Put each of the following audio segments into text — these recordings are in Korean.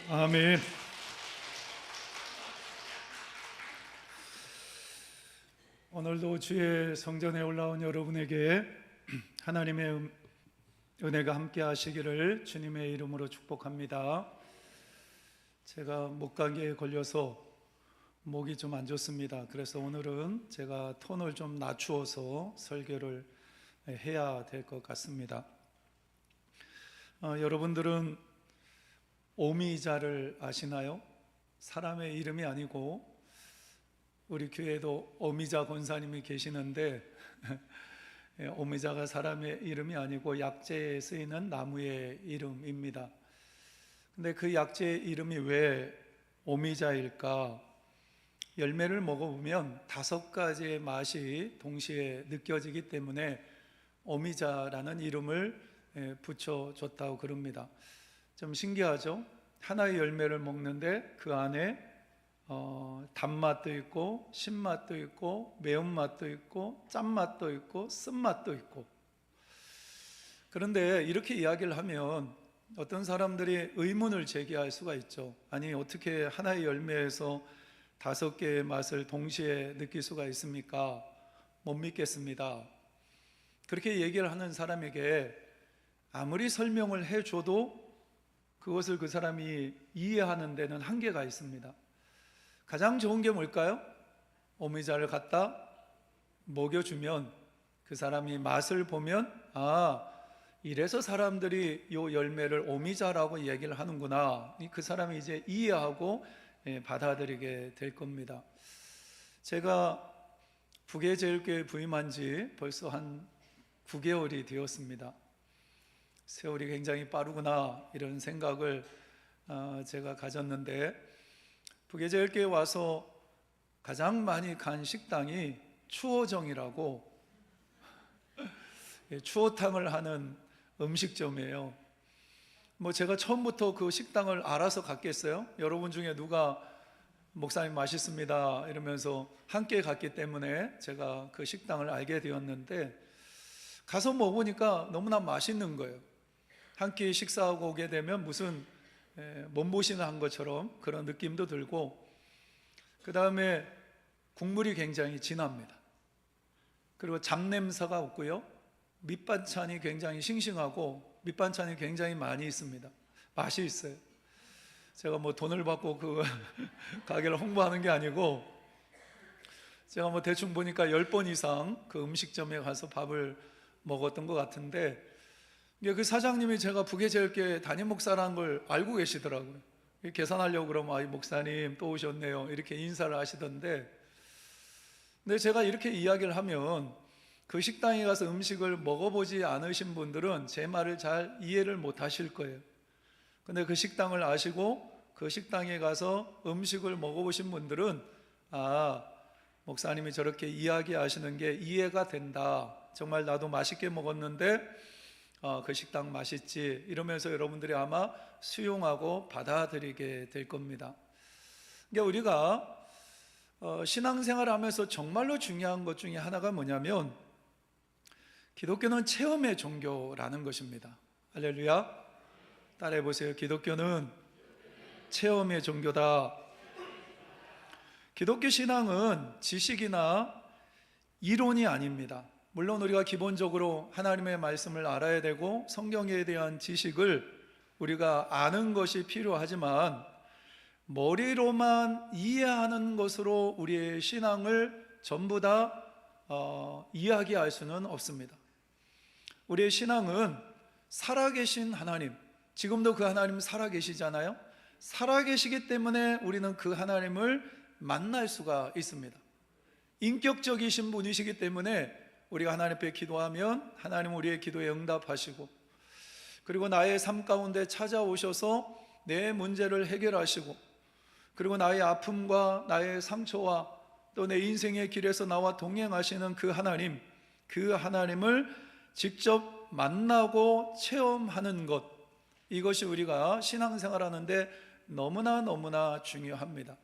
아멘. 오늘도 주의 성전에 올라온 여러분에게 하나님의 은혜가 함께 하시기를 주님의 이름으로 축복합니다. 제가 목감기에 걸려서 목이 좀 안 좋습니다. 그래서 오늘은 제가 톤을 좀 낮추어서 설교를 해야 될 것 같습니다. 여러분들은 오미자를 아시나요? 사람의 이름이 아니고 우리 교회에도 오미자 권사님이 계시는데 오미자가 사람의 이름이 아니고 약재에 쓰이는 나무의 이름입니다. 근데 그 약재의 이름이 왜 오미자일까? 열매를 먹어보면 5가지의 맛이 동시에 느껴지기 때문에 오미자라는 이름을 붙여줬다고 그럽니다. 좀 신기하죠? 하나의 열매를 먹는데 그 안에 단맛도 있고 신맛도 있고 매운맛도 있고 짠맛도 있고 쓴맛도 있고. 그런데 이렇게 이야기를 하면 어떤 사람들이 의문을 제기할 수가 있죠. 아니, 어떻게 하나의 열매에서 5개의 맛을 동시에 느낄 수가 있습니까? 못 믿겠습니다. 그렇게 얘기를 하는 사람에게 아무리 설명을 해줘도 그것을 그 사람이 이해하는 데는 한계가 있습니다. 가장 좋은 게 뭘까요? 오미자를 갖다 먹여주면 그 사람이 맛을 보면 이래서 사람들이 이 열매를 오미자라고 얘기를 하는구나. 그 사람이 이제 이해하고 받아들이게 될 겁니다. 제가 북예제일교회 부임한 지 벌써 한 9개월이 되었습니다. 세월이 굉장히 빠르구나 이런 생각을 제가 가졌는데, 북예제일교회 와서 가장 많이 간 식당이 추어정이라고 추어탕을 하는 음식점이에요. 제가 처음부터 그 식당을 알아서 갔겠어요? 여러분 중에 누가 목사님 맛있습니다 이러면서 함께 갔기 때문에 제가 그 식당을 알게 되었는데, 가서 먹으니까 너무나 맛있는 거예요. 한 끼 식사하고 오게 되면 무슨 몸보신을 한 것처럼 그런 느낌도 들고, 그 다음에 국물이 굉장히 진합니다. 그리고 잡냄새가 없고요, 밑반찬이 굉장히 싱싱하고 밑반찬이 굉장히 많이 있습니다. 맛이 있어요. 제가 돈을 받고 그 가게를 홍보하는 게 아니고, 제가 대충 보니까 10번 이상 그 음식점에 가서 밥을 먹었던 것 같은데, 그 사장님이 제가 북예제일교회 담임 목사라는 걸 알고 계시더라고요. 계산하려고 그러면 이 목사님 또 오셨네요 이렇게 인사를 하시던데, 근데 제가 이렇게 이야기를 하면 그 식당에 가서 음식을 먹어보지 않으신 분들은 제 말을 잘 이해를 못 하실 거예요. 근데 그 식당을 아시고 그 식당에 가서 음식을 먹어보신 분들은 목사님이 저렇게 이야기하시는 게 이해가 된다, 정말 나도 맛있게 먹었는데 그 식당 맛있지, 이러면서 여러분들이 아마 수용하고 받아들이게 될 겁니다. 그러니까 우리가 신앙생활 하면서 정말로 중요한 것 중에 하나가 뭐냐면, 기독교는 체험의 종교라는 것입니다. 할렐루야. 따라해 보세요. 기독교는 체험의 종교다. 기독교 신앙은 지식이나 이론이 아닙니다. 물론 우리가 기본적으로 하나님의 말씀을 알아야 되고 성경에 대한 지식을 우리가 아는 것이 필요하지만, 머리로만 이해하는 것으로 우리의 신앙을 전부 다 이야기할 수는 없습니다. 우리의 신앙은 살아계신 하나님, 지금도 그 하나님 살아계시잖아요. 살아계시기 때문에 우리는 그 하나님을 만날 수가 있습니다. 인격적이신 분이시기 때문에 우리가 하나님 앞에 기도하면 하나님은 우리의 기도에 응답하시고, 그리고 나의 삶 가운데 찾아오셔서 내 문제를 해결하시고, 그리고 나의 아픔과 나의 상처와 또 내 인생의 길에서 나와 동행하시는 그 하나님, 그 하나님을 직접 만나고 체험하는 것, 이것이 우리가 신앙생활하는데 너무나 중요합니다.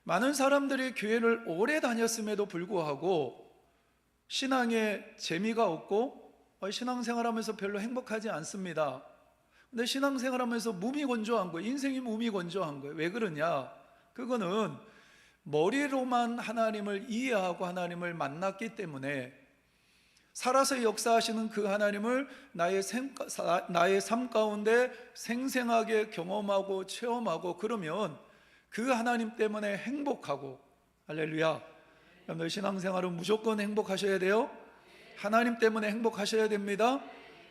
많은 사람들이 교회를 오래 다녔음에도 불구하고 신앙에 재미가 없고 신앙생활하면서 별로 행복하지 않습니다. 근데 신앙생활하면서 무미건조한 거예요. 인생이 무미건조한 거예요. 왜 그러냐? 그거는 머리로만 하나님을 이해하고 하나님을 만났기 때문에, 살아서 역사하시는 그 하나님을 나의 삶 가운데 생생하게 경험하고 체험하고, 그러면 그 하나님 때문에 행복하고, 할렐루야. 여러분들 신앙생활은 무조건 행복하셔야 돼요. 하나님 때문에 행복하셔야 됩니다.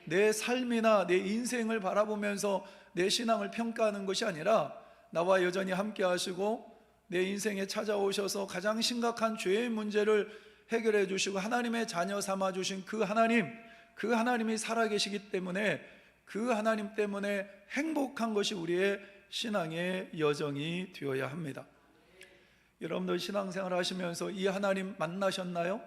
내 삶이나 내 인생을 바라보면서 내 신앙을 평가하는 것이 아니라, 나와 여전히 함께 하시고 내 인생에 찾아오셔서 가장 심각한 죄의 문제를 해결해 주시고 하나님의 자녀 삼아 주신 그 하나님이 살아계시기 때문에, 그 하나님 때문에 행복한 것이 우리의 신앙의 여정이 되어야 합니다. 여러분들 신앙생활 하시면서 이 하나님 만나셨나요?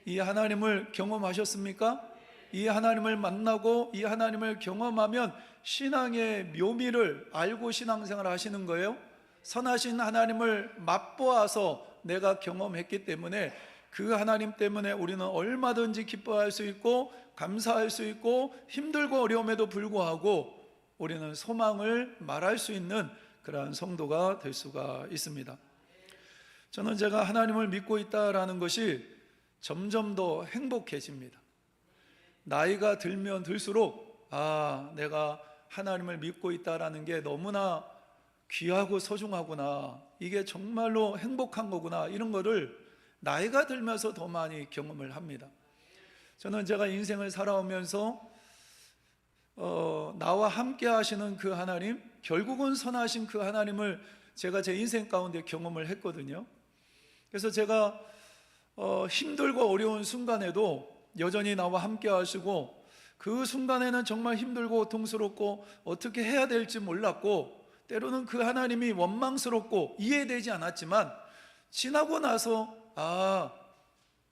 이 하나님을 경험하셨습니까? 이 하나님을 만나고 이 하나님을 경험하면 신앙의 묘미를 알고 신앙생활 하시는 거예요. 선하신 하나님을 맛보아서 내가 경험했기 때문에, 그 하나님 때문에 우리는 얼마든지 기뻐할 수 있고 감사할 수 있고, 힘들고 어려움에도 불구하고 우리는 소망을 말할 수 있는 그러한 성도가 될 수가 있습니다. 저는 제가 하나님을 믿고 있다라는 것이 점점 더 행복해집니다. 나이가 들면 들수록 내가 하나님을 믿고 있다라는 게 너무나 귀하고 소중하구나, 이게 정말로 행복한 거구나, 이런 거를 나이가 들면서 더 많이 경험을 합니다. 저는 제가 인생을 살아오면서 나와 함께 하시는 그 하나님, 결국은 선하신 그 하나님을 제가 제 인생 가운데 경험을 했거든요. 그래서 제가 힘들고 어려운 순간에도 여전히 나와 함께 하시고, 그 순간에는 정말 힘들고 고통스럽고 어떻게 해야 될지 몰랐고, 때로는 그 하나님이 원망스럽고 이해되지 않았지만, 지나고 나서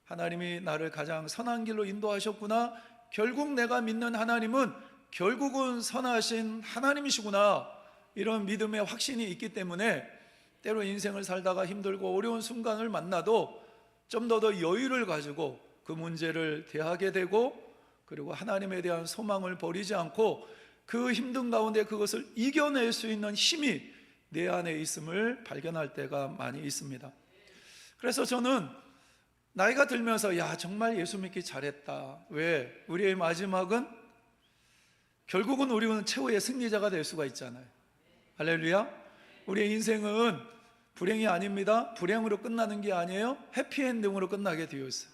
하나님이 나를 가장 선한 길로 인도하셨구나, 결국 내가 믿는 하나님은 결국은 선하신 하나님이시구나, 이런 믿음의 확신이 있기 때문에, 때로 인생을 살다가 힘들고 어려운 순간을 만나도 좀 더 여유를 가지고 그 문제를 대하게 되고, 그리고 하나님에 대한 소망을 버리지 않고 그 힘든 가운데 그것을 이겨낼 수 있는 힘이 내 안에 있음을 발견할 때가 많이 있습니다. 그래서 저는 나이가 들면서 정말 예수 믿기 잘했다. 왜? 우리의 마지막은 결국은 우리는 최후의 승리자가 될 수가 있잖아요. 할렐루야. 우리의 인생은 불행이 아닙니다. 불행으로 끝나는 게 아니에요. 해피엔딩으로 끝나게 되어 있어요.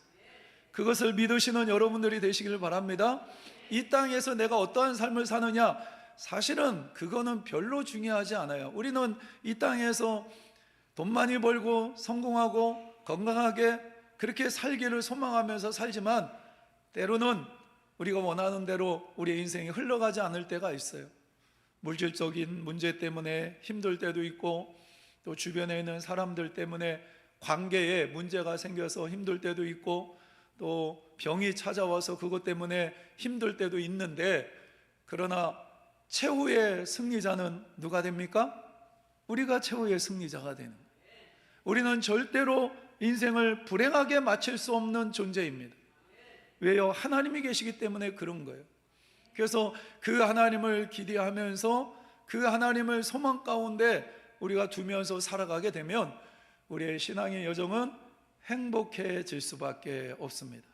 그것을 믿으시는 여러분들이 되시길 바랍니다. 이 땅에서 내가 어떠한 삶을 사느냐, 사실은 그거는 별로 중요하지 않아요. 우리는 이 땅에서 돈 많이 벌고 성공하고 건강하게 그렇게 살기를 소망하면서 살지만, 때로는 우리가 원하는 대로 우리의 인생이 흘러가지 않을 때가 있어요. 물질적인 문제 때문에 힘들 때도 있고, 또 주변에 있는 사람들 때문에 관계에 문제가 생겨서 힘들 때도 있고, 또 병이 찾아와서 그것 때문에 힘들 때도 있는데, 그러나 최후의 승리자는 누가 됩니까? 우리가 최후의 승리자가 되는 거예요. 우리는 절대로 인생을 불행하게 마칠 수 없는 존재입니다. 왜요? 하나님이 계시기 때문에 그런 거예요. 그래서 그 하나님을 기대하면서 그 하나님을 소망 가운데 우리가 두면서 살아가게 되면 우리의 신앙의 여정은 행복해질 수밖에 없습니다.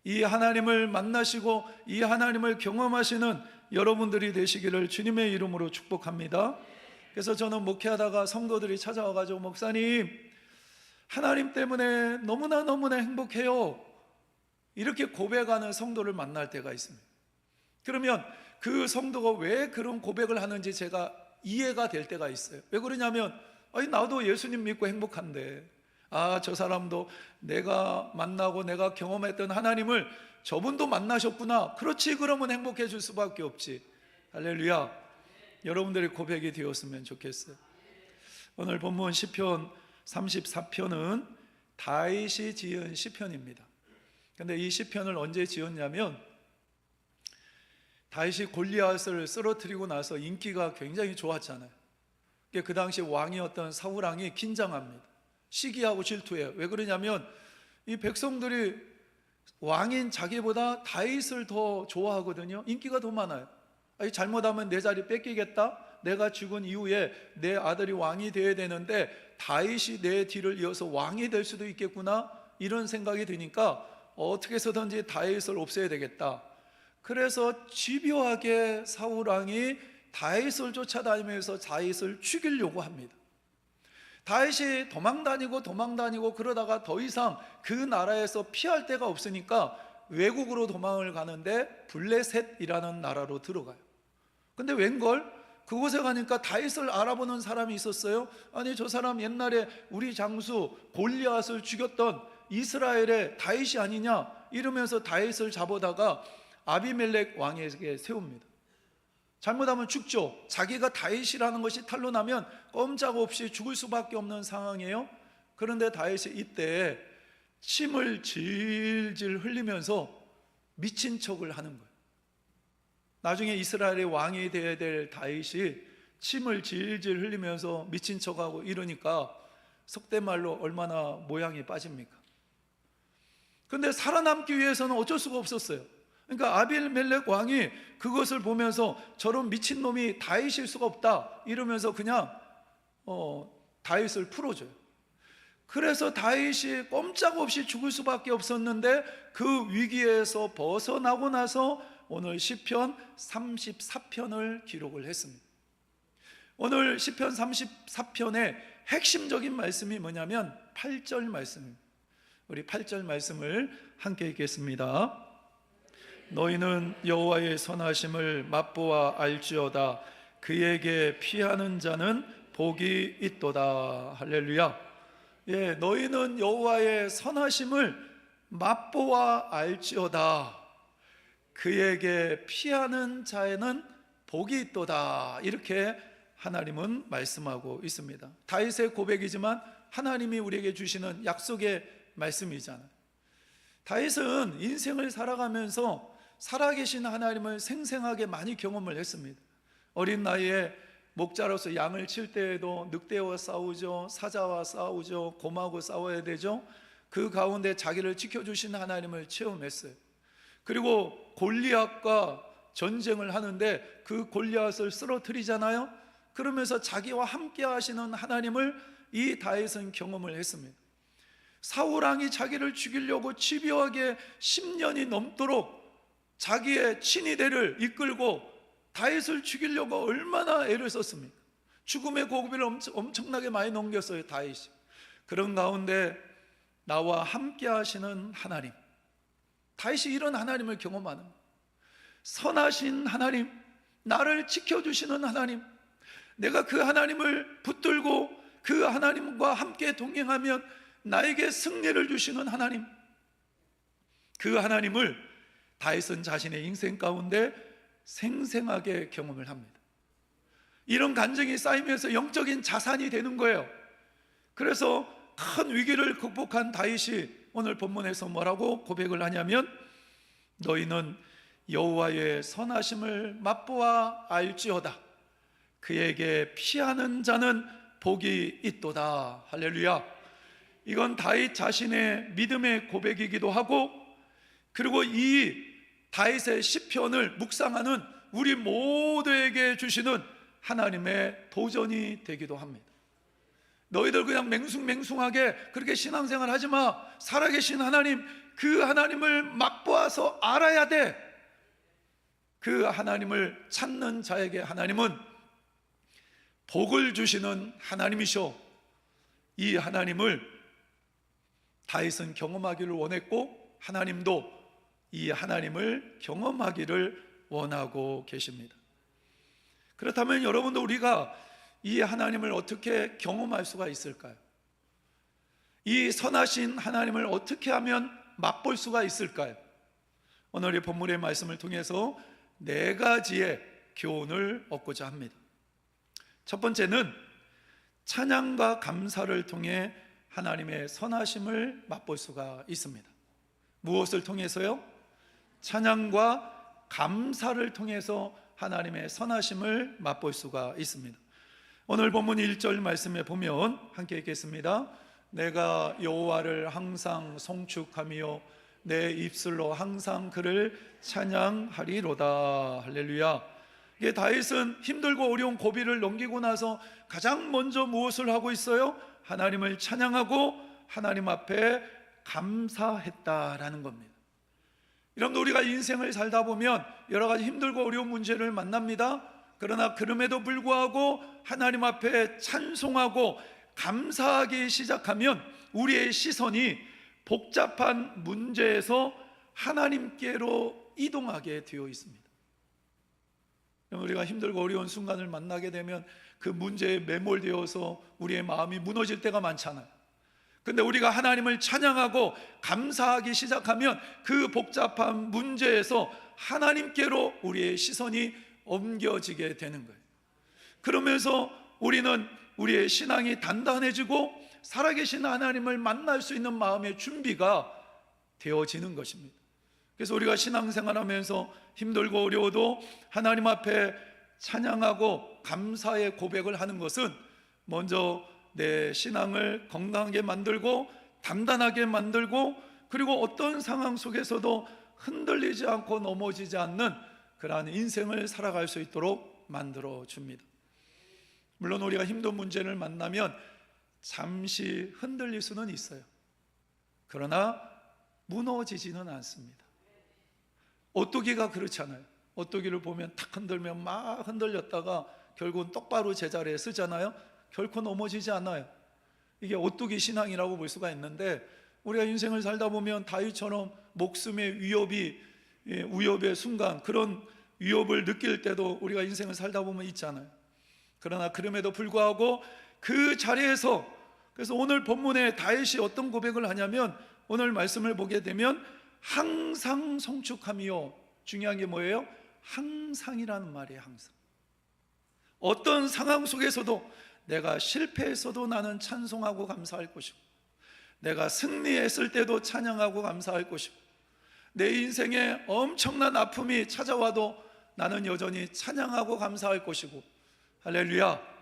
이 하나님을 만나시고 이 하나님을 경험하시는 여러분들이 되시기를 주님의 이름으로 축복합니다. 그래서 저는 목회하다가 성도들이 찾아와가지고, 목사님, 하나님 때문에 너무나 행복해요, 이렇게 고백하는 성도를 만날 때가 있습니다. 그러면 그 성도가 왜 그런 고백을 하는지 제가 이해가 될 때가 있어요. 왜 그러냐면, 나도 예수님 믿고 행복한데, 저 사람도 내가 만나고 내가 경험했던 하나님을 저분도 만나셨구나. 그렇지, 그러면 행복해질 수밖에 없지. 할렐루야. 여러분들의 고백이 되었으면 좋겠어요. 오늘 본문 시편 34편은 다윗이 지은 시편입니다. 근데 이 시편을 언제 지었냐면, 다윗이 골리앗을 쓰러뜨리고 나서 인기가 굉장히 좋았잖아요. 그 당시 왕이었던 사울 왕이 긴장합니다. 시기하고 질투해요. 왜 그러냐면, 이 백성들이 왕인 자기보다 다윗을 더 좋아하거든요. 인기가 더 많아요. 아니, 잘못하면 내 자리 뺏기겠다. 내가 죽은 이후에 내 아들이 왕이 되어야 되는데 다윗이 내 뒤를 이어서 왕이 될 수도 있겠구나, 이런 생각이 드니까 어떻게 해서든지 다윗을 없애야 되겠다. 그래서 집요하게 사울왕이 다윗을 쫓아다니면서 다윗을 죽이려고 합니다. 다윗이 도망다니고 그러다가 더 이상 그 나라에서 피할 데가 없으니까 외국으로 도망을 가는데 블레셋이라는 나라로 들어가요. 근데 웬걸 그곳에 가니까 다윗을 알아보는 사람이 있었어요. 아니, 저 사람 옛날에 우리 장수 골리앗을 죽였던 이스라엘의 다윗이 아니냐, 이러면서 다윗을 잡아다가 아비멜렉 왕에게 세웁니다. 잘못하면 죽죠. 자기가 다윗이라는 것이 탄로나면 꼼짝없이 죽을 수밖에 없는 상황이에요. 그런데 다윗이 이때 침을 질질 흘리면서 미친 척을 하는 거예요. 나중에 이스라엘의 왕이 되어야 될 다윗이 침을 질질 흘리면서 미친 척하고 이러니까 속된 말로 얼마나 모양이 빠집니까? 근데 살아남기 위해서는 어쩔 수가 없었어요. 그러니까 아비멜렉 왕이 그것을 보면서 저런 미친놈이 다윗일 수가 없다 이러면서 그냥 다윗을 풀어줘요. 그래서 다윗이 꼼짝없이 죽을 수밖에 없었는데 그 위기에서 벗어나고 나서 오늘 시편 34편을 기록을 했습니다. 오늘 시편 34편의 핵심적인 말씀이 뭐냐면 8절 말씀입니다. 우리 8절 말씀을 함께 읽겠습니다. 너희는 여호와의 선하심을 맛보아 알지어다. 그에게 피하는 자는 복이 있도다. 할렐루야. 예, 너희는 여호와의 선하심을 맛보아 알지어다. 그에게 피하는 자에는 복이 있도다. 이렇게 하나님은 말씀하고 있습니다. 다윗의 고백이지만 하나님이 우리에게 주시는 약속의 말씀이잖아요. 다윗은 인생을 살아가면서 살아계신 하나님을 생생하게 많이 경험을 했습니다. 어린 나이에 목자로서 양을 칠 때에도 늑대와 싸우죠, 사자와 싸우죠, 곰하고 싸워야 되죠. 그 가운데 자기를 지켜주신 하나님을 체험했어요. 그리고 골리앗과 전쟁을 하는데 그 골리앗을 쓰러뜨리잖아요. 그러면서 자기와 함께 하시는 하나님을 이 다윗은 경험을 했습니다. 사울왕이 자기를 죽이려고 집요하게 10년이 넘도록 자기의 친위대를 이끌고 다윗을 죽이려고 얼마나 애를 썼습니까? 죽음의 고비를 엄청나게 많이 넘겼어요, 다윗이. 그런 가운데 나와 함께 하시는 하나님, 다윗이 이런 하나님을 경험하는, 선하신 하나님, 나를 지켜주시는 하나님, 내가 그 하나님을 붙들고 그 하나님과 함께 동행하면 나에게 승리를 주시는 하나님, 그 하나님을 다윗은 자신의 인생 가운데 생생하게 경험을 합니다. 이런 간증이 쌓이면서 영적인 자산이 되는 거예요. 그래서 큰 위기를 극복한 다윗이 오늘 본문에서 뭐라고 고백을 하냐면, 너희는 여호와의 선하심을 맛보아 알지어다. 그에게 피하는 자는 복이 있도다. 할렐루야. 이건 다윗 자신의 믿음의 고백이기도 하고, 그리고 이 다윗의 시편을 묵상하는 우리 모두에게 주시는 하나님의 도전이 되기도 합니다. 너희들 그냥 맹숭맹숭하게 그렇게 신앙생활 하지 마. 살아계신 하나님, 그 하나님을 맛보아서 알아야 돼. 그 하나님을 찾는 자에게 하나님은 복을 주시는 하나님이셔. 이 하나님을 다윗은 경험하기를 원했고, 하나님도 이 하나님을 경험하기를 원하고 계십니다. 그렇다면 여러분도 우리가 이 하나님을 어떻게 경험할 수가 있을까요? 이 선하신 하나님을 어떻게 하면 맛볼 수가 있을까요? 오늘의 본문의 말씀을 통해서 4가지의 교훈을 얻고자 합니다. 첫 번째는 찬양과 감사를 통해 하나님의 선하심을 맛볼 수가 있습니다. 무엇을 통해서요? 찬양과 감사를 통해서 하나님의 선하심을 맛볼 수가 있습니다. 오늘 본문 1절 말씀에 보면 함께 읽겠습니다. 내가 여호와를 항상 송축하며 내 입술로 항상 그를 찬양하리로다. 할렐루야. 이게 다윗은 힘들고 어려운 고비를 넘기고 나서 가장 먼저 무엇을 하고 있어요? 하나님을 찬양하고 하나님 앞에 감사했다라는 겁니다. 여러분, 우리가 인생을 살다 보면 여러 가지 힘들고 어려운 문제를 만납니다. 그러나 그럼에도 불구하고 하나님 앞에 찬송하고 감사하기 시작하면 우리의 시선이 복잡한 문제에서 하나님께로 이동하게 되어 있습니다. 우리가 힘들고 어려운 순간을 만나게 되면 그 문제에 매몰되어서 우리의 마음이 무너질 때가 많잖아요. 근데 우리가 하나님을 찬양하고 감사하기 시작하면 그 복잡한 문제에서 하나님께로 우리의 시선이 옮겨지게 되는 거예요. 그러면서 우리는 우리의 신앙이 단단해지고 살아계신 하나님을 만날 수 있는 마음의 준비가 되어지는 것입니다. 그래서 우리가 신앙생활하면서 힘들고 어려워도 하나님 앞에 찬양하고 감사의 고백을 하는 것은 먼저 내 신앙을 건강하게 만들고 단단하게 만들고, 그리고 어떤 상황 속에서도 흔들리지 않고 넘어지지 않는 그러한 인생을 살아갈 수 있도록 만들어 줍니다. 물론 우리가 힘든 문제를 만나면 잠시 흔들릴 수는 있어요. 그러나 무너지지는 않습니다. 오뚜기가 그렇잖아요. 오뚜기를 보면 탁 흔들면 막 흔들렸다가 결국은 똑바로 제자리에 쓰잖아요. 결코 넘어지지 않아요. 이게 오뚜기 신앙이라고 볼 수가 있는데, 우리가 인생을 살다 보면 다윗처럼 목숨의 위협의 순간, 그런 위협을 느낄 때도 우리가 인생을 살다 보면 있잖아요. 그러나 그럼에도 불구하고 그 자리에서, 그래서 오늘 본문에 다윗이 어떤 고백을 하냐면, 오늘 말씀을 보게 되면 항상 성축함이요, 중요한 게 뭐예요? 항상이라는 말이에요. 항상. 어떤 상황 속에서도 내가 실패했어도 나는 찬송하고 감사할 것이고, 내가 승리했을 때도 찬양하고 감사할 것이고, 내 인생에 엄청난 아픔이 찾아와도 나는 여전히 찬양하고 감사할 것이고, 할렐루야.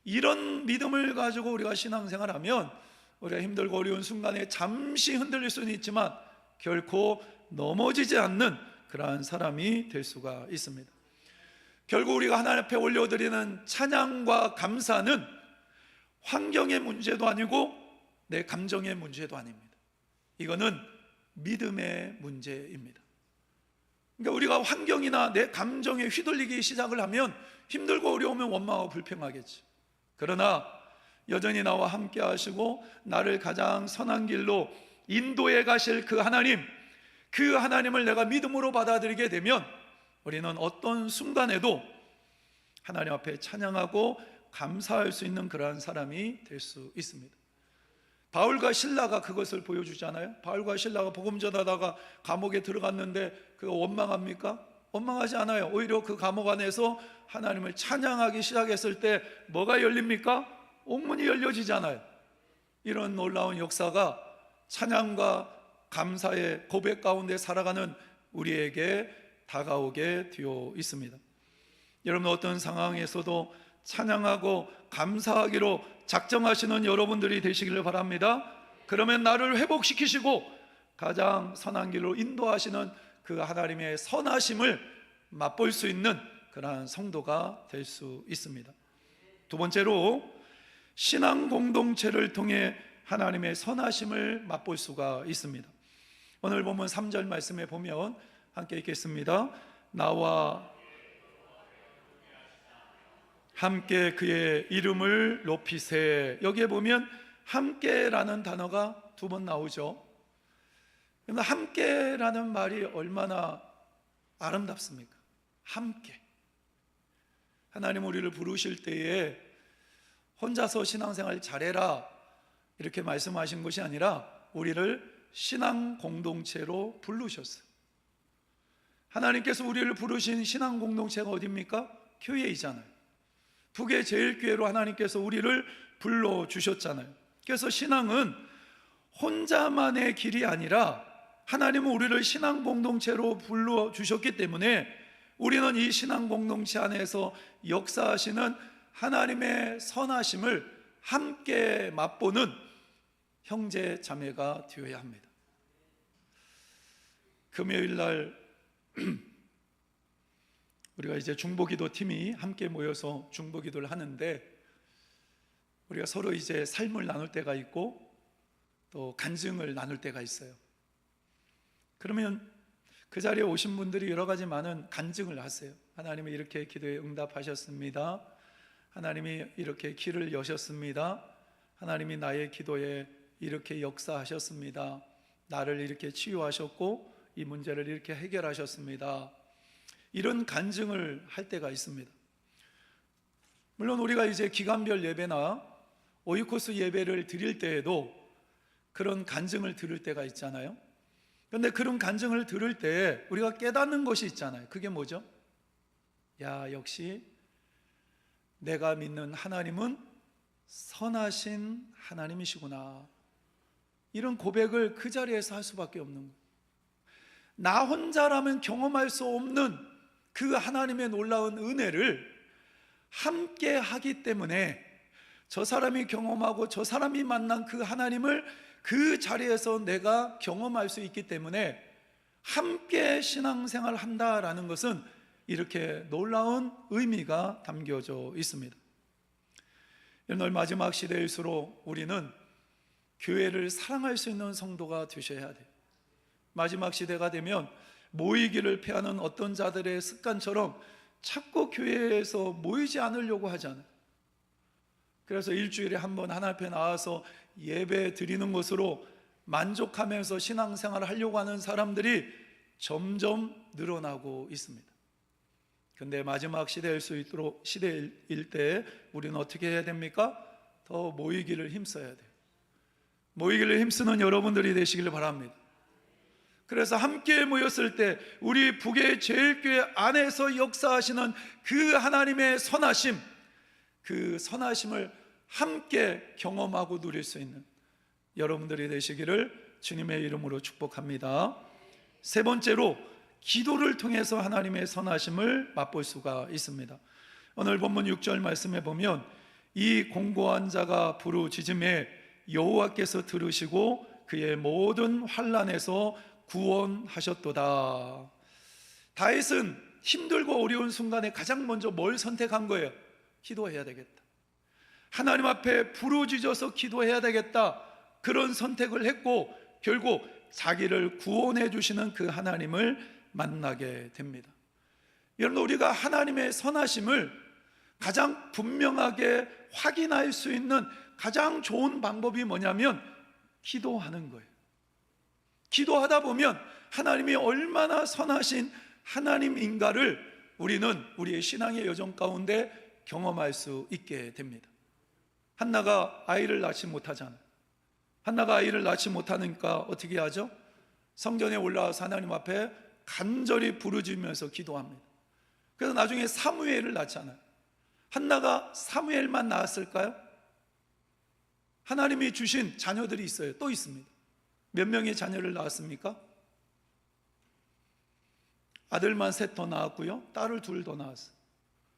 이런 믿음을 가지고 우리가 신앙생활하면 우리가 힘들고 어려운 순간에 잠시 흔들릴 수는 있지만 결코 넘어지지 않는 그러한 사람이 될 수가 있습니다. 결국 우리가 하나님 앞에 올려드리는 찬양과 감사는 환경의 문제도 아니고 내 감정의 문제도 아닙니다. 이거는 믿음의 문제입니다. 그러니까 우리가 환경이나 내 감정에 휘둘리기 시작을 하면 힘들고 어려우면 원망하고 불평하겠지. 그러나 여전히 나와 함께 하시고 나를 가장 선한 길로 인도해 가실 그 하나님, 그 하나님을 내가 믿음으로 받아들이게 되면 우리는 어떤 순간에도 하나님 앞에 찬양하고 감사할 수 있는 그러한 사람이 될 수 있습니다. 바울과 실라가 그것을 보여주잖아요. 바울과 실라가 복음 전하다가 감옥에 들어갔는데 그거 원망합니까? 원망하지 않아요. 오히려 그 감옥 안에서 하나님을 찬양하기 시작했을 때 뭐가 열립니까? 옥문이 열려지잖아요. 이런 놀라운 역사가 찬양과 감사의 고백 가운데 살아가는 우리에게 다가오게 되어 있습니다. 여러분, 어떤 상황에서도 찬양하고 감사하기로 작정하시는 여러분들이 되시기를 바랍니다. 그러면 나를 회복시키시고 가장 선한 길로 인도하시는 그 하나님의 선하심을 맛볼 수 있는 그러한 성도가 될 수 있습니다. 두 번째로, 신앙 공동체를 통해 하나님의 선하심을 맛볼 수가 있습니다. 오늘 본문 3절 말씀에 보면 함께 읽겠습니다. 나와 함께 그의 이름을 높이세. 여기에 보면 함께라는 단어가 두 번 나오죠. 그런데 함께라는 말이 얼마나 아름답습니까? 함께. 하나님 우리를 부르실 때에 혼자서 신앙생활 잘해라 이렇게 말씀하신 것이 아니라 우리를 신앙 공동체로 부르셨어요. 하나님께서 우리를 부르신 신앙 공동체가 어디입니까? 교회이잖아요. 북의 제일교회로 하나님께서 우리를 불러주셨잖아요. 그래서 신앙은 혼자만의 길이 아니라 하나님은 우리를 신앙 공동체로 불러주셨기 때문에 우리는 이 신앙 공동체 안에서 역사하시는 하나님의 선하심을 함께 맛보는 형제 자매가 되어야 합니다. 금요일 날 우리가 이제 중보기도 팀이 함께 모여서 중보기도를 하는데, 우리가 서로 이제 삶을 나눌 때가 있고 또 간증을 나눌 때가 있어요. 그러면 그 자리에 오신 분들이 여러 가지 많은 간증을 하세요. 하나님이 이렇게 기도에 응답하셨습니다. 하나님이 이렇게 길을 여셨습니다. 하나님이 나의 기도에 이렇게 역사하셨습니다. 나를 이렇게 치유하셨고 이 문제를 이렇게 해결하셨습니다. 이런 간증을 할 때가 있습니다. 물론 우리가 이제 기간별 예배나 오이코스 예배를 드릴 때에도 그런 간증을 들을 때가 있잖아요. 그런데 그런 간증을 들을 때 우리가 깨닫는 것이 있잖아요. 그게 뭐죠? 야, 역시 내가 믿는 하나님은 선하신 하나님이시구나. 이런 고백을 그 자리에서 할 수밖에 없는 거예요. 나 혼자라면 경험할 수 없는 그 하나님의 놀라운 은혜를 함께 하기 때문에 저 사람이 경험하고 저 사람이 만난 그 하나님을 그 자리에서 내가 경험할 수 있기 때문에 함께 신앙생활을 한다라는 것은 이렇게 놀라운 의미가 담겨져 있습니다. 오늘 마지막 시대일수록 우리는 교회를 사랑할 수 있는 성도가 되셔야 돼요. 마지막 시대가 되면 모이기를 피하는 어떤 자들의 습관처럼 자꾸 교회에서 모이지 않으려고 하잖아요. 그래서 일주일에 한 번 하나님 앞에 나와서 예배 드리는 것으로 만족하면서 신앙생활을 하려고 하는 사람들이 점점 늘어나고 있습니다. 그런데 마지막 시대일 때 우리는 어떻게 해야 됩니까? 더 모이기를 힘써야 돼요. 모이기를 힘쓰는 여러분들이 되시길 바랍니다. 그래서 함께 모였을 때 우리 북의 제일교회 안에서 역사하시는 그 하나님의 선하심, 그 선하심을 함께 경험하고 누릴 수 있는 여러분들이 되시기를 주님의 이름으로 축복합니다. 세 번째로 기도를 통해서 하나님의 선하심을 맛볼 수가 있습니다. 오늘 본문 6절 말씀에 보면 이 공고한 자가 부르짖음에 여호와께서 들으시고 그의 모든 환난에서 구원하셨도다. 다윗은 힘들고 어려운 순간에 가장 먼저 뭘 선택한 거예요? 기도해야 되겠다. 하나님 앞에 부르짖어서 기도해야 되겠다. 그런 선택을 했고 결국 자기를 구원해 주시는 그 하나님을 만나게 됩니다. 여러분, 우리가 하나님의 선하심을 가장 분명하게 확인할 수 있는 가장 좋은 방법이 뭐냐면 기도하는 거예요. 기도하다 보면 하나님이 얼마나 선하신 하나님인가를 우리는 우리의 신앙의 여정 가운데 경험할 수 있게 됩니다. 한나가 아이를 낳지 못하잖아요. 한나가 아이를 낳지 못하니까 어떻게 하죠? 성전에 올라와서 하나님 앞에 간절히 부르짖으면서 기도합니다. 그래서 나중에 사무엘을 낳잖아요. 한나가 사무엘만 낳았을까요? 하나님이 주신 자녀들이 있어요. 또 있습니다. 몇 명의 자녀를 낳았습니까? 아들만 3 더 낳았고요, 딸을 2 더 낳았어요.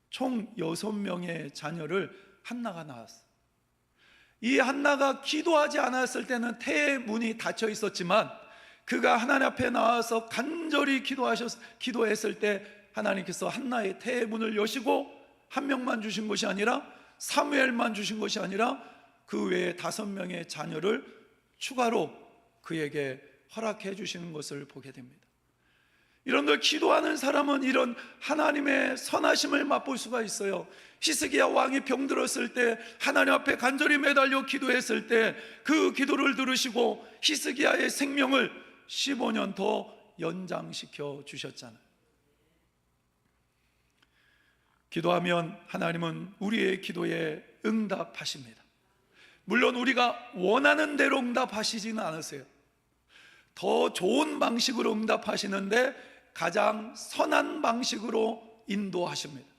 총 6명의 자녀를 한나가 낳았어요. 이 한나가 기도하지 않았을 때는 태의 문이 닫혀 있었지만 그가 하나님 앞에 나와서 간절히 기도했을 때 하나님께서 한나의 태의 문을 여시고 1명만 주신 것이 아니라 사무엘만 주신 것이 아니라 그 외에 5명의 자녀를 추가로 그에게 허락해 주시는 것을 보게 됩니다. 여러분들, 기도하는 사람은 이런 하나님의 선하심을 맛볼 수가 있어요. 히스기야 왕이 병들었을 때 하나님 앞에 간절히 매달려 기도했을 때 그 기도를 들으시고 히스기야의 생명을 15년 더 연장시켜 주셨잖아요. 기도하면 하나님은 우리의 기도에 응답하십니다. 물론 우리가 원하는 대로 응답하시지는 않으세요. 더 좋은 방식으로 응답하시는데 가장 선한 방식으로 인도하십니다.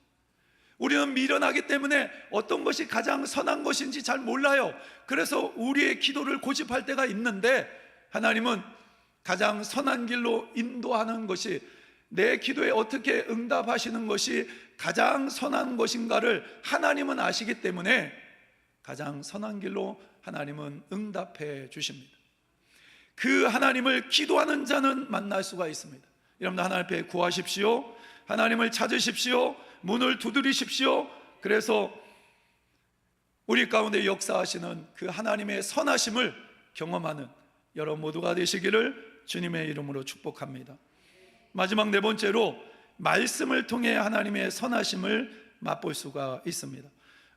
우리는 미련하기 때문에 어떤 것이 가장 선한 것인지 잘 몰라요. 그래서 우리의 기도를 고집할 때가 있는데 하나님은 가장 선한 길로 인도하는 것이, 내 기도에 어떻게 응답하시는 것이 가장 선한 것인가를 하나님은 아시기 때문에 가장 선한 길로 하나님은 응답해 주십니다. 그 하나님을 기도하는 자는 만날 수가 있습니다. 여러분, 하나님 앞에 구하십시오. 하나님을 찾으십시오. 문을 두드리십시오. 그래서 우리 가운데 역사하시는 그 하나님의 선하심을 경험하는 여러분 모두가 되시기를 주님의 이름으로 축복합니다. 마지막 네 번째로, 말씀을 통해 하나님의 선하심을 맛볼 수가 있습니다.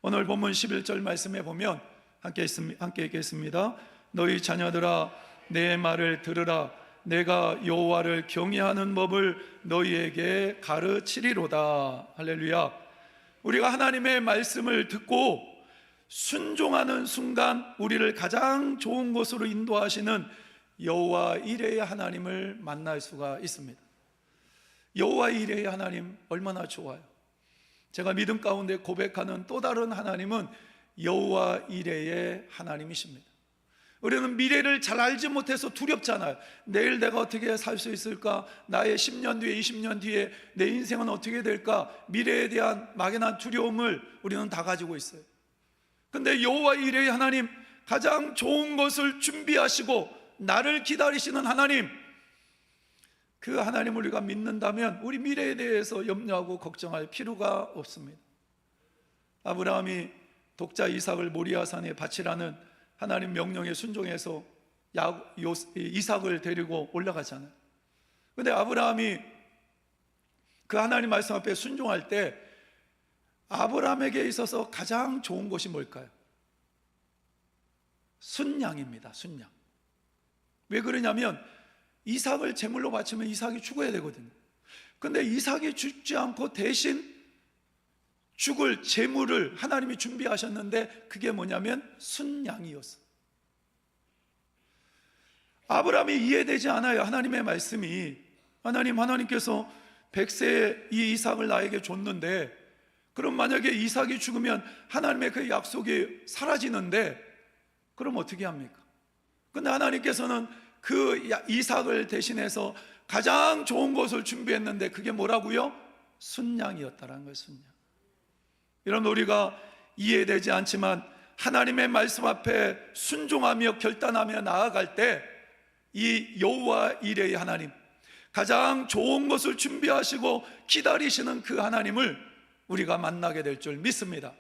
오늘 본문 11절 말씀에 보면 함께 읽겠습니다. 너희 자녀들아, 내 말을 들으라. 내가 여호와를 경외하는 법을 너희에게 가르치리로다. 할렐루야. 우리가 하나님의 말씀을 듣고 순종하는 순간 우리를 가장 좋은 곳으로 인도하시는 여호와 이레의 하나님을 만날 수가 있습니다. 여호와 이레의 하나님 얼마나 좋아요. 제가 믿음 가운데 고백하는 또 다른 하나님은 여호와 이레의 하나님이십니다. 우리는 미래를 잘 알지 못해서 두렵잖아요. 내일 내가 어떻게 살 수 있을까? 나의 10년 뒤에, 20년 뒤에 내 인생은 어떻게 될까? 미래에 대한 막연한 두려움을 우리는 다 가지고 있어요. 근데 여호와 이레의 하나님, 가장 좋은 것을 준비하시고 나를 기다리시는 하나님, 그 하나님을 우리가 믿는다면 우리 미래에 대해서 염려하고 걱정할 필요가 없습니다. 아브라함이 독자 이삭을 모리아산에 바치라는 하나님 명령에 순종해서 이삭을 데리고 올라가잖아요. 그런데 아브라함이 그 하나님 말씀 앞에 순종할 때 아브라함에게 있어서 가장 좋은 것이 뭘까요? 순양입니다. 순양. 왜 그러냐면 이삭을 제물로 바치면 이삭이 죽어야 되거든요. 그런데 이삭이 죽지 않고 대신 죽을 제물을 하나님이 준비하셨는데 그게 뭐냐면 순양이었어요. 아브라함이 이해되지 않아요. 하나님의 말씀이. 하나님께서 100세에 이 이삭을 나에게 줬는데, 그럼 만약에 이삭이 죽으면 하나님의 그 약속이 사라지는데 그럼 어떻게 합니까? 근데 하나님께서는 그 이삭을 대신해서 가장 좋은 것을 준비했는데 그게 뭐라고요? 순양이었다라는 거예요. 순양. 여러분, 우리가 이해되지 않지만 하나님의 말씀 앞에 순종하며 결단하며 나아갈 때 이 여호와 이레의 하나님, 가장 좋은 것을 준비하시고 기다리시는 그 하나님을 우리가 만나게 될 줄 믿습니다.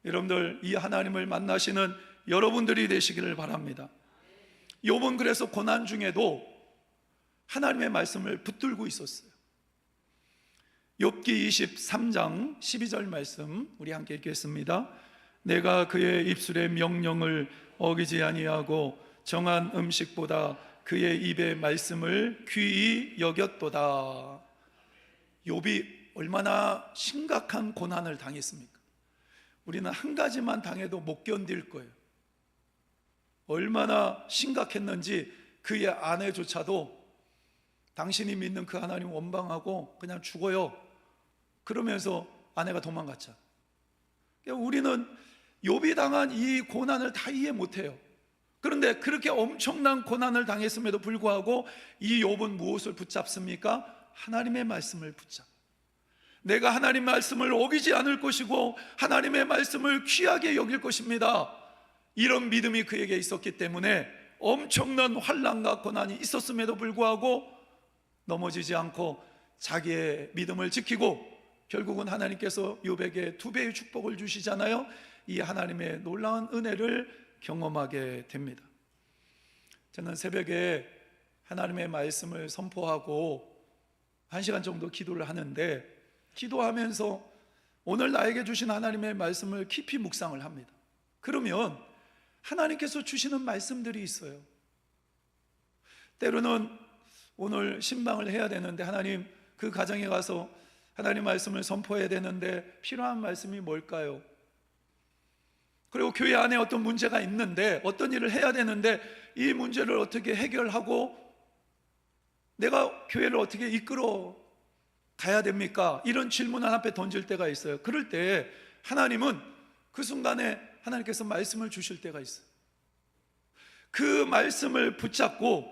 여러분들, 이 하나님을 만나시는 여러분들이 되시기를 바랍니다. 욥은 그래서 고난 중에도 하나님의 말씀을 붙들고 있었어요. 욥기 23장 12절 말씀 우리 함께 읽겠습니다. 내가 그의 입술의 명령을 어기지 아니하고 정한 음식보다 그의 입의 말씀을 귀히 여겼도다. 욥이 얼마나 심각한 고난을 당했습니까? 우리는 한 가지만 당해도 못 견딜 거예요. 얼마나 심각했는지 그의 아내조차도 당신이 믿는 그 하나님 원망하고 그냥 죽어요 그러면서 아내가 도망갔죠. 우리는 욥이 당한 이 고난을 다 이해 못해요. 그런데 그렇게 엄청난 고난을 당했음에도 불구하고 이 욥은 무엇을 붙잡습니까? 하나님의 말씀을 붙잡. 내가 하나님 말씀을 어기지 않을 것이고 하나님의 말씀을 귀하게 여길 것입니다. 이런 믿음이 그에게 있었기 때문에 엄청난 환난과 고난이 있었음에도 불구하고 넘어지지 않고 자기의 믿음을 지키고 결국은 하나님께서 욥에게 2배의 축복을 주시잖아요. 이 하나님의 놀라운 은혜를 경험하게 됩니다. 저는 새벽에 하나님의 말씀을 선포하고 1시간 정도 기도를 하는데, 기도하면서 오늘 나에게 주신 하나님의 말씀을 깊이 묵상을 합니다. 그러면 하나님께서 주시는 말씀들이 있어요. 때로는 오늘 신방을 해야 되는데 하나님, 그 가정에 가서 하나님 말씀을 선포해야 되는데 필요한 말씀이 뭘까요? 그리고 교회 안에 어떤 문제가 있는데 어떤 일을 해야 되는데 이 문제를 어떻게 해결하고 내가 교회를 어떻게 이끌어 가야 됩니까? 이런 질문 앞에 던질 때가 있어요. 그럴 때 하나님은 그 순간에 하나님께서 말씀을 주실 때가 있어요. 그 말씀을 붙잡고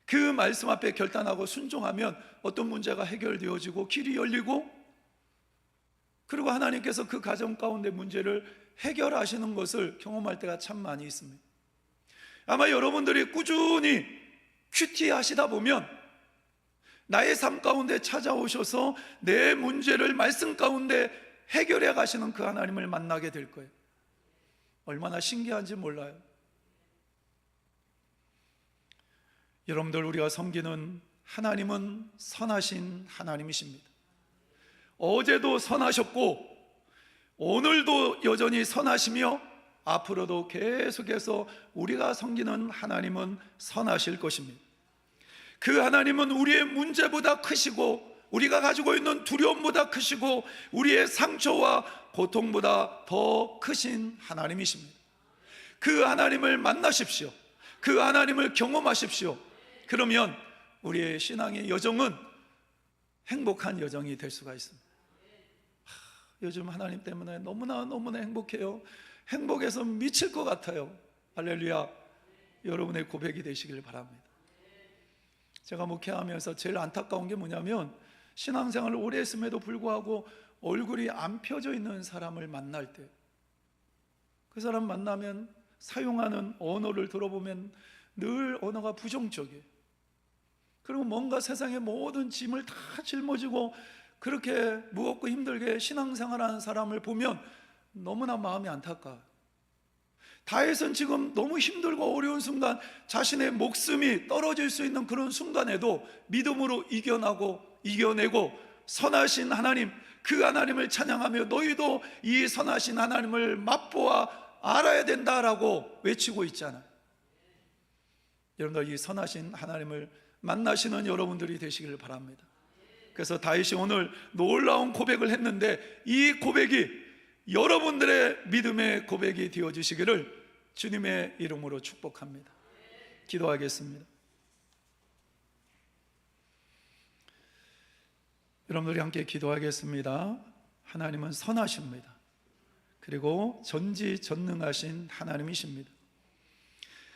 그 말씀 앞에 결단하고 순종하면 어떤 문제가 해결되어지고 길이 열리고, 그리고 하나님께서 그 가정 가운데 문제를 해결하시는 것을 경험할 때가 참 많이 있습니다. 아마 여러분들이 꾸준히 큐티 하시다 보면 나의 삶 가운데 찾아오셔서 내 문제를 말씀 가운데 해결해 가시는 그 하나님을 만나게 될 거예요. 얼마나 신기한지 몰라요. 여러분들, 우리가 섬기는 하나님은 선하신 하나님이십니다. 어제도 선하셨고 오늘도 여전히 선하시며 앞으로도 계속해서 우리가 섬기는 하나님은 선하실 것입니다. 그 하나님은 우리의 문제보다 크시고 우리가 가지고 있는 두려움보다 크시고 우리의 상처와 고통보다 더 크신 하나님이십니다. 그 하나님을 만나십시오. 그 하나님을 경험하십시오. 그러면 우리의 신앙의 여정은 행복한 여정이 될 수가 있습니다. 요즘 하나님 때문에 너무나 행복해요. 행복해서 미칠 것 같아요. 할렐루야. 여러분의 고백이 되시길 바랍니다. 제가 목회하면서 제일 안타까운 게 뭐냐면 신앙생활을 오래 했음에도 불구하고 얼굴이 안 펴져 있는 사람을 만날 때, 그 사람 만나면 사용하는 언어를 들어보면 늘 언어가 부정적이에요. 그리고 뭔가 세상의 모든 짐을 다 짊어지고 그렇게 무겁고 힘들게 신앙생활하는 사람을 보면 너무나 마음이 안타까워요. 다윗은 지금 너무 힘들고 어려운 순간, 자신의 목숨이 떨어질 수 있는 그런 순간에도 믿음으로 이겨내고 선하신 하나님, 그 하나님을 찬양하며 너희도 이 선하신 하나님을 맛보아 알아야 된다라고 외치고 있잖아요. 여러분들, 이 선하신 하나님을 만나시는 여러분들이 되시길 바랍니다. 그래서 다윗이 오늘 놀라운 고백을 했는데 이 고백이 여러분들의 믿음의 고백이 되어주시기를 주님의 이름으로 축복합니다. 기도하겠습니다. 여러분들이 함께 기도하겠습니다. 하나님은 선하십니다. 그리고 전지전능하신 하나님이십니다.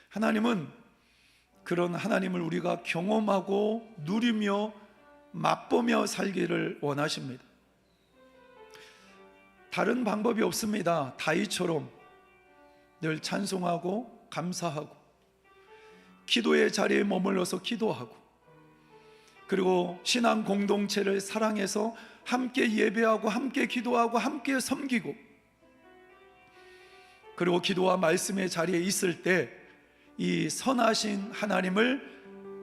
하나님은 그런 하나님을 우리가 경험하고 누리며 맛보며 살기를 원하십니다. 다른 방법이 없습니다. 다윗처럼 늘 찬송하고 감사하고 기도의 자리에 머물러서 기도하고, 그리고 신앙 공동체를 사랑해서 함께 예배하고 함께 기도하고 함께 섬기고, 그리고 기도와 말씀의 자리에 있을 때 이 선하신 하나님을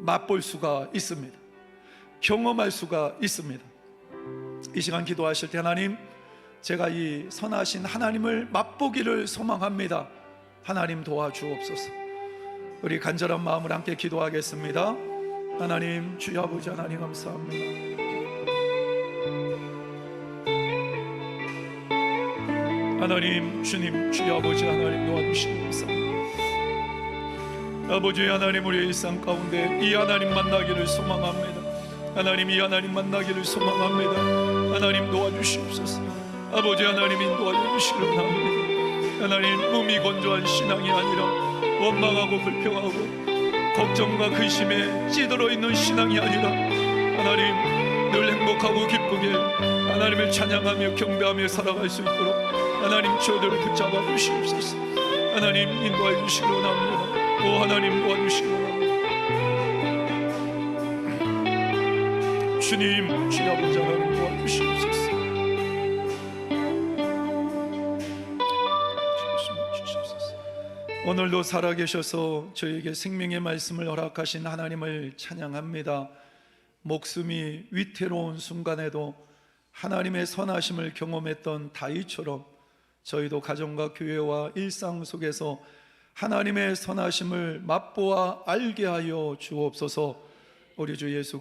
맛볼 수가 있습니다. 경험할 수가 있습니다. 이 시간 기도하실 때 하나님, 제가 이 선하신 하나님을 맛보기를 소망합니다. 하나님 도와주옵소서. 우리 간절한 마음을 함께 기도하겠습니다. 하나님, 주여 아버지 하나님 감사합니다. 하나님, 주님, 주여 아버지 하나님 도와주시기 감사합니다. 아버지 하나님, 우리의 일상 가운데 이 하나님 만나기를 소망합니다. 하나님, 이 하나님 만나기를 소망합니다. 하나님 도와주시옵소서. 아버지 하나님 인도하여 주시기를 원합니다. 하나님, 몸이 건조한 신앙이 아니라 원망하고 불평하고 걱정과 근심에 찌들어 있는 신앙이 아니라 하나님, 늘 행복하고 기쁘게 하나님을 찬양하며 경배하며 살아갈 수 있도록 하나님 저들을 붙잡아 주시옵소서. 하나님 인도하여 주시기 원합니다. 오 하나님 도와주시기 원합니다. 주님, 주여 아버지 하나님 도와주시옵소서. 오늘도 살아계셔서 저에게 생명의 말씀을 허락하신 하나님을 찬양합니다. 목숨이 위태로운 순간에도 하나님의 선하심을 경험했던 다윗처럼 저희도 가정과 교회와 일상 속에서 하나님의 선하심을 맛보아 알게 하여 주옵소서. 우리 주 예수 그리스도